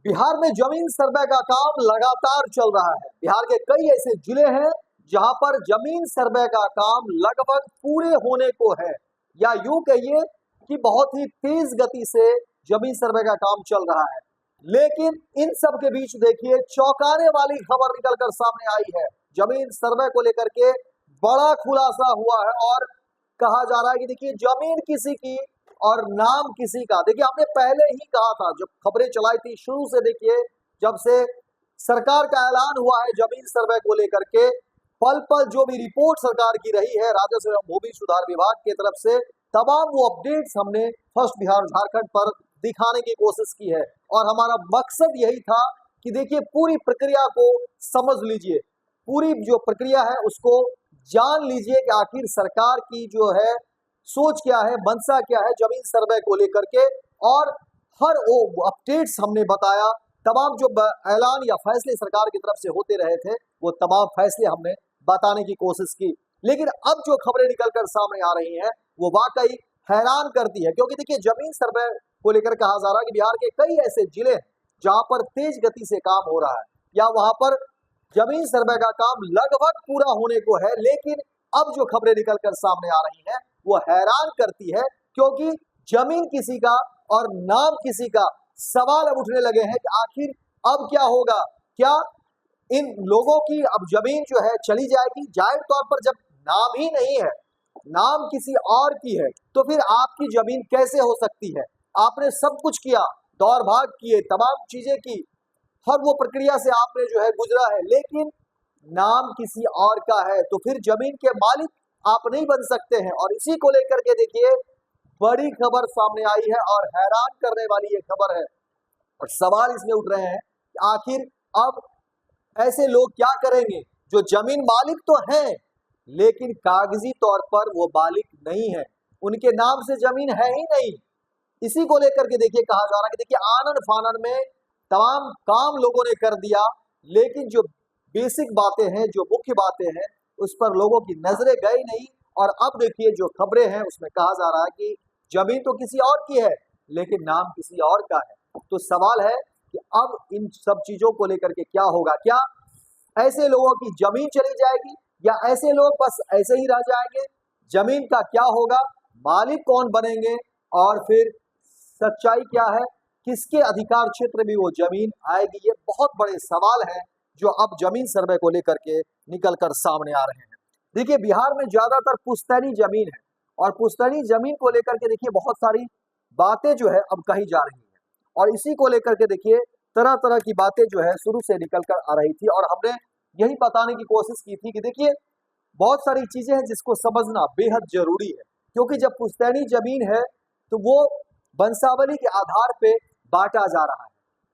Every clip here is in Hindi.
बिहार में जमीन सर्वे का काम लगातार चल रहा है। बिहार के कई ऐसे जिले हैं जहां पर जमीन सर्वे का काम लगभग पूरे होने को है, या यूं कहिए कि बहुत ही तेज गति से जमीन सर्वे का काम चल रहा है। लेकिन इन सब के बीच देखिए चौंकाने वाली खबर निकलकर सामने आई है। जमीन सर्वे को लेकर के बड़ा खुलासा हुआ है और कहा जा रहा है कि देखिए जमीन किसी की और नाम किसी का। देखिए हमने पहले ही कहा था, जब खबरें चलाई थी शुरू से, देखिए जब से सरकार का ऐलान हुआ है जमीन सर्वे को लेकर के, पल पल जो भी रिपोर्ट सरकार की रही है राजस्व एवं भूमि सुधार विभाग की तरफ से, तमाम वो अपडेट्स हमने फर्स्ट बिहार झारखंड पर दिखाने की कोशिश की है। और हमारा मकसद यही था कि देखिए पूरी प्रक्रिया को समझ लीजिए, पूरी जो प्रक्रिया है उसको जान लीजिए कि आखिर सरकार की जो है सोच क्या है, मंशा क्या है जमीन सर्वे को लेकर के। और हर वो अपडेट्स हमने बताया, तमाम जो ऐलान या फैसले सरकार की तरफ से होते रहे थे वो तमाम फैसले हमने बताने की कोशिश की। लेकिन अब जो खबरें निकलकर सामने आ रही हैं वो वाकई हैरान करती है, क्योंकि देखिए जमीन सर्वे को लेकर कहा जा रहा है कि बिहार के कई ऐसे जिले हैं जहां पर तेज गति से काम हो रहा है, या वहां पर जमीन सर्वे का काम लगभग पूरा होने को है। लेकिन अब जो खबरें निकलकर सामने आ रही हैं वो हैरान करती है, क्योंकि जमीन किसी का और नाम किसी का। सवाल अब उठने लगे हैं कि आखिर अब क्या होगा। क्या इन लोगों की अब जमीन जो है चली जाएगी? जाहिर तौर पर जब नाम ही नहीं है, नाम किसी और की है, तो फिर आपकी जमीन कैसे हो सकती है? आपने सब कुछ किया, दौड़ भाग किए, तमाम चीजें की, हर वो प्रक्रिया से आपने जो है गुजरा है, लेकिन नाम किसी और का है, तो फिर जमीन के मालिक आप नहीं बन सकते हैं। और इसी को लेकर के देखिए बड़ी खबर सामने आई है और हैरान करने वाली ये खबर है। और सवाल इसमें उठ रहे हैं कि आखिर अब ऐसे लोग क्या करेंगे जो जमीन मालिक तो हैं लेकिन कागजी तौर पर वो मालिक नहीं है, उनके नाम से जमीन है ही नहीं। इसी को लेकर के देखिए कहा जा रहा है कि देखिए आनन फानन में तमाम काम लोगों ने कर दिया, लेकिन जो बेसिक बातें हैं, जो मुख्य बातें हैं, उस पर लोगों की नजरें गई नहीं। और अब देखिए जो खबरें हैं उसमें कहा जा रहा है कि जमीन तो किसी और की है लेकिन नाम किसी और का है। तो सवाल है कि अब इन सब चीजों को लेकर के क्या होगा? क्या ऐसे लोगों की जमीन चली जाएगी, या ऐसे लोग बस ऐसे ही रह जाएंगे? जमीन का क्या होगा? मालिक कौन बनेंगे? और फिर सच्चाई क्या है? किसके अधिकार क्षेत्र में वो जमीन आएगी? ये बहुत बड़े सवाल हैं जो अब जमीन सर्वे को लेकर के निकल कर सामने आ रहे हैं। देखिए बिहार में ज्यादातर पुश्तैनी जमीन है, और पुश्तैनी जमीन को लेकर के देखिए बहुत सारी बातें जो है अब कही जा रही है। और इसी को लेकर के देखिए तरह तरह की बातें जो है शुरू से निकल कर आ रही थी, और हमने यही बताने की कोशिश की थी कि देखिए बहुत सारी चीजें हैं जिसको समझना बेहद जरूरी है। क्योंकि जब पुश्तैनी जमीन है तो वो वंशावली के आधार पे बांटा जा रहा है।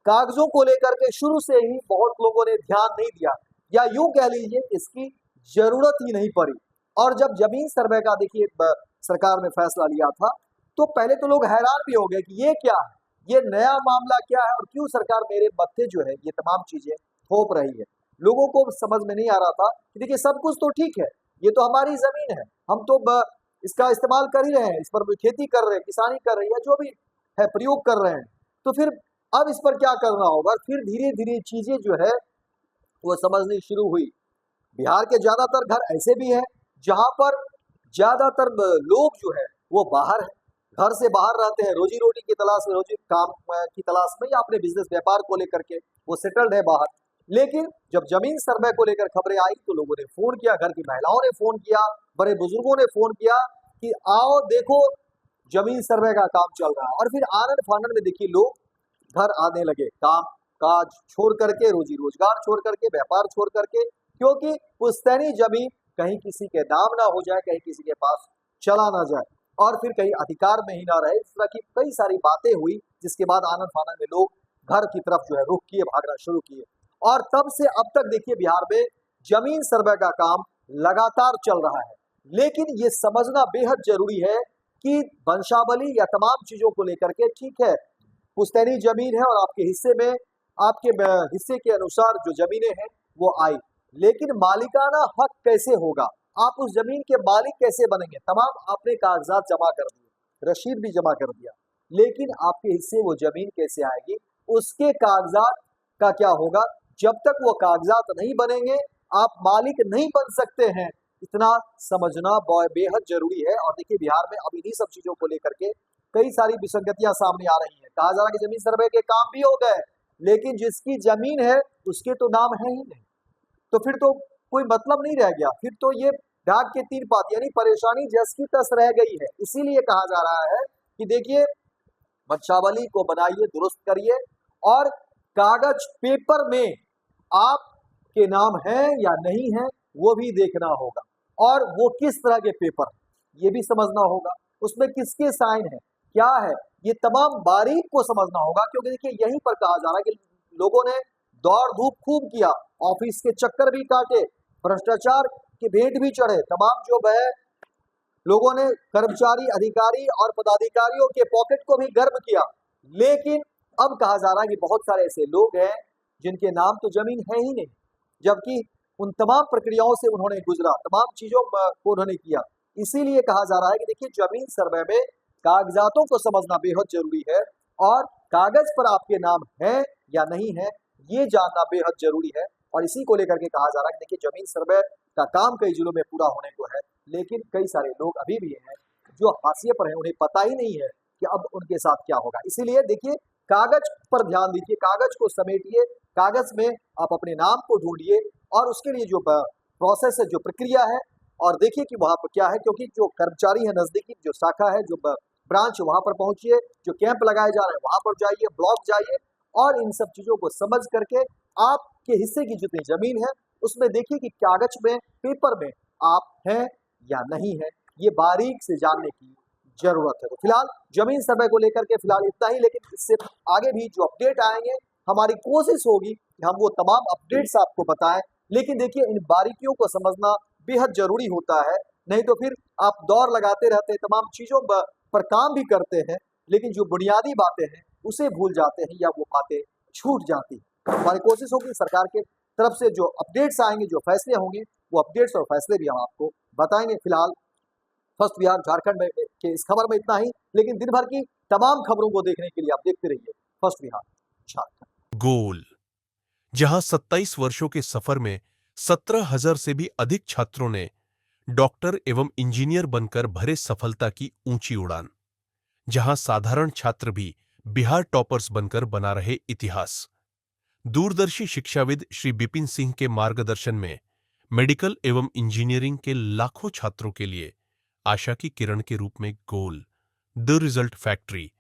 कागजों को लेकर के शुरू से ही बहुत लोगों ने ध्यान नहीं दिया, या यूं कह लीजिए इसकी जरूरत ही नहीं पड़ी। और जब जमीन सर्वे का देखिए सरकार ने फैसला लिया था, तो पहले तो लोग हैरान भी हो गए कि ये क्या है, ये नया मामला क्या है, और क्यों सरकार मेरे मत्थे जो है ये तमाम चीजें थोप रही है। लोगों को समझ में नहीं आ रहा था कि देखिए सब कुछ तो ठीक है, ये तो हमारी जमीन है, हम तो इसका इस्तेमाल कर ही रहे हैं, इस पर खेती कर रहे हैं, किसानी कर रहे हैं, या जो भी है प्रयोग कर रहे हैं, तो फिर अब इस पर क्या करना होगा? फिर धीरे धीरे चीजें जो है वो समझनी शुरू हुई। बिहार के ज्यादातर घर ऐसे भी हैं जहां पर ज्यादातर लोग जो है वो बाहर है, घर से बाहर रहते हैं, रोजी रोटी की तलाश में, रोजी काम की तलाश में, या अपने बिजनेस व्यापार को लेकर के वो सेटल्ड है बाहर। लेकिन जब जमीन सर्वे को लेकर खबरें आई तो लोगों ने फोन किया, घर की महिलाओं ने फोन किया, बड़े बुजुर्गों ने फोन किया कि आओ देखो जमीन सर्वे का काम चल रहा है। और फिर आनन फानन में देखिए लोग घर आने लगे, काम काज छोड़ करके, रोजी रोजगार छोड़ करके, व्यापार छोड़ करके, क्योंकि पुश्तैनी जमीन कहीं किसी के नाम ना हो जाए, कहीं किसी के पास चला ना जाए, और फिर कहीं अधिकार में ही ना रहे। इस तरह की कई सारी बातें हुई, जिसके बाद आनन फानन में लोग घर की तरफ जो है रुख किए, भागना शुरू किए। और तब से अब तक देखिए बिहार में जमीन सर्वे का काम लगातार चल रहा है। लेकिन ये समझना बेहद जरूरी है कि वंशावली या तमाम चीजों को लेकर के, ठीक है पुश्तैनी जमीन है और आपके हिस्से में, आपके हिस्से के अनुसार जो जमीनें हैं वो आई, लेकिन मालिकाना हक कैसे होगा? आप उस जमीन के मालिक कैसे बनेंगे? तमाम आपने कागजात जमा कर दिए, रसीद भी जमा कर दिया, लेकिन आपके हिस्से वो जमीन कैसे आएगी? उसके कागजात का क्या होगा। जब तक वो कागजात नहीं बनेंगे आप मालिक नहीं बन सकते हैं। इतना समझना बेहद जरूरी है। और देखिए बिहार में अब इन्हीं सब चीजों को लेकर के कई सारी विसंगतियां सामने आ रही हैं। कहा जा रहा है कि जमीन सर्वे के काम भी हो गए, लेकिन जिसकी जमीन है उसके तो नाम है ही नहीं, तो फिर तो कोई मतलब नहीं रह गया। फिर तो ये डाक के तीन पात यानी परेशानी जस की तस रह गई है। इसीलिए कहा जा रहा है कि देखिए वंशावली को बनाइए, दुरुस्त करिए, और कागज पेपर में आपके नाम है या नहीं है वो भी देखना होगा, और वो किस तरह के पेपर ये भी समझना होगा, उसमें किसके साइन है, क्या है, ये तमाम बारीक को समझना होगा। क्योंकि देखिए यहीं पर कहा जा रहा है कि लोगों ने दौड़ धूप खूब किया, ऑफिस के चक्कर भी काटे, भ्रष्टाचार के भेंट भी चढ़े, तमाम जो है लोगों ने कर्मचारी, अधिकारी और पदाधिकारियों के पॉकेट को भी गर्म किया। लेकिन अब कहा जा रहा है कि बहुत सारे ऐसे लोग हैं जिनके नाम तो जमीन है ही नहीं, जबकि उन तमाम प्रक्रियाओं से उन्होंने गुजरा, तमाम चीजों को उन्होंने किया। इसीलिए कहा जा रहा है कि देखिए जमीन सर्वे में कागजातों को समझना बेहद जरूरी है, और कागज पर आपके नाम है या नहीं है ये जानना बेहद जरूरी है। और इसी को लेकर के कहा जा रहा है कि देखिए जमीन सर्वे का काम कई जिलों में पूरा होने को है, लेकिन कई सारे लोग अभी भी हैं जो हाशिए पर हैं, उन्हें पता ही नहीं है कि अब उनके साथ क्या होगा। इसीलिए देखिए कागज पर ध्यान दीजिए, कागज को समेटिए, कागज में आप अपने नाम को ढूंढिए, और उसके लिए जो प्रोसेस है, जो प्रक्रिया है, और देखिए कि वहां पर क्या है। क्योंकि जो कर्मचारी है, नजदीकी जो शाखा है, जो ब्रांच, वहां पर पहुंचिए, जो कैंप लगाए जा रहे हैं वहां पर जाइए, ब्लॉक जाइए, और इन सब चीजों को समझ करके आपके हिस्से की जितनी जमीन है उसमें देखिए कि कागज में, पेपर में आप हैं या नहीं है, ये बारीक से जानने की जरूरत है। तो फिलहाल जमीन सर्वे को लेकर के फिलहाल इतना ही, लेकिन इससे आगे भी जो अपडेट आएंगे हमारी कोशिश होगी कि हम वो तमाम अपडेट्स आपको बताएं। लेकिन देखिए इन बारीकियों को समझना बेहद जरूरी होता है, नहीं तो फिर आप दौड़ लगाते रहते हैं, तमाम चीजों पर काम भी करते हैं, लेकिन जो बुनियादी बातें हैं उसे भूल जाते हैं या वो बातें छूट जाती हैं। हमारी कोशिश होगी सरकार के तरफ से जो अपडेट्स आएंगे, जो फैसले होंगे, वो अपडेट्स और फैसले भी हम आपको बताएंगे। फिलहाल फर्स्ट बिहार झारखंड में के इस खबर में इतना ही, लेकिन दिन भर की तमाम खबरों को देखने के लिए आप देखते रहिए फर्स्ट बिहार झारखंड। गोल, जहां 27 वर्षों के सफर में 17,000 से भी अधिक छात्रों ने डॉक्टर एवं इंजीनियर बनकर भरे सफलता की ऊंची उड़ान, जहां साधारण छात्र भी बिहार टॉपर्स बनकर बना रहे इतिहास। दूरदर्शी शिक्षाविद श्री बिपिन सिंह के मार्गदर्शन में मेडिकल एवं इंजीनियरिंग के लाखों छात्रों के लिए आशा की किरण के रूप में गोल, द रिजल्ट फैक्ट्री